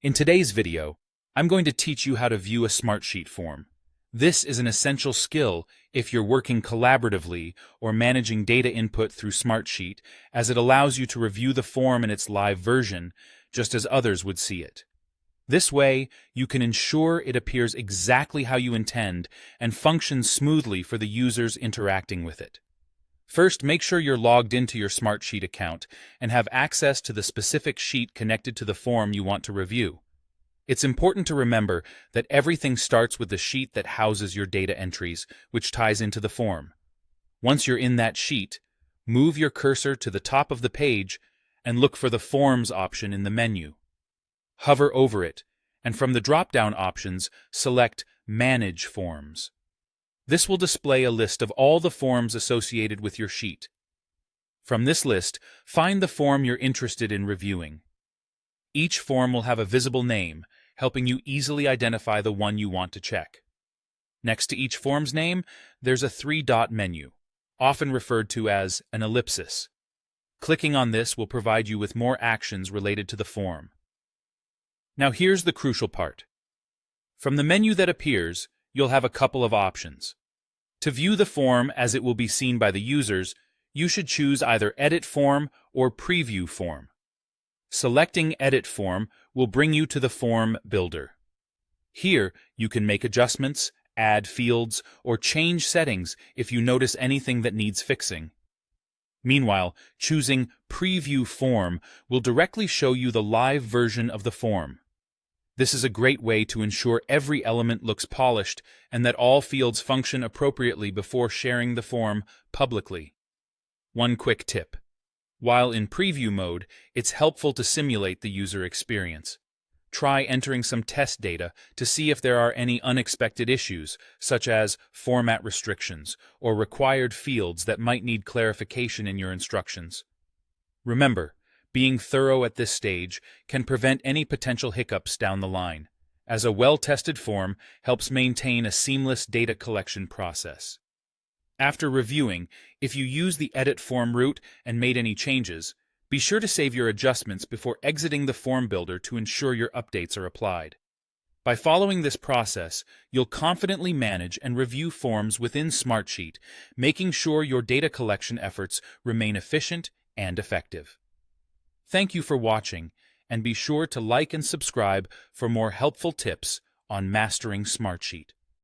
In today's video, I'm going to teach you how to view a Smartsheet form. This is an essential skill if you're working collaboratively or managing data input through Smartsheet, as it allows you to review the form in its live version, just as others would see it. This way, you can ensure it appears exactly how you intend and functions smoothly for the users interacting with it. First, make sure you're logged into your Smartsheet account and have access to the specific sheet connected to the form you want to review. It's important to remember that everything starts with the sheet that houses your data entries, which ties into the form. Once you're in that sheet, move your cursor to the top of the page and look for the Forms option in the menu. Hover over it, and from the drop-down options, select Manage Forms. This will display a list of all the forms associated with your sheet. From this list, find the form you're interested in reviewing. Each form will have a visible name, helping you easily identify the one you want to check. Next to each form's name, there's a three-dot menu, often referred to as an ellipsis. Clicking on this will provide you with more actions related to the form. Now here's the crucial part. From the menu that appears, you'll have a couple of options. To view the form as it will be seen by the users, you should choose either Edit Form or Preview Form. Selecting Edit Form will bring you to the Form Builder. Here, you can make adjustments, add fields, or change settings if you notice anything that needs fixing. Meanwhile, choosing Preview Form will directly show you the live version of the form. This is a great way to ensure every element looks polished and that all fields function appropriately before sharing the form publicly. One quick tip. While in preview mode, it's helpful to simulate the user experience. Try entering some test data to see if there are any unexpected issues, such as format restrictions or required fields that might need clarification in your instructions. Remember, being thorough at this stage can prevent any potential hiccups down the line, as a well-tested form helps maintain a seamless data collection process. After reviewing, if you use the Edit Form route and made any changes, be sure to save your adjustments before exiting the form builder to ensure your updates are applied. By following this process, you'll confidently manage and review forms within Smartsheet, making sure your data collection efforts remain efficient and effective. Thank you for watching, and be sure to like and subscribe for more helpful tips on mastering Smartsheet.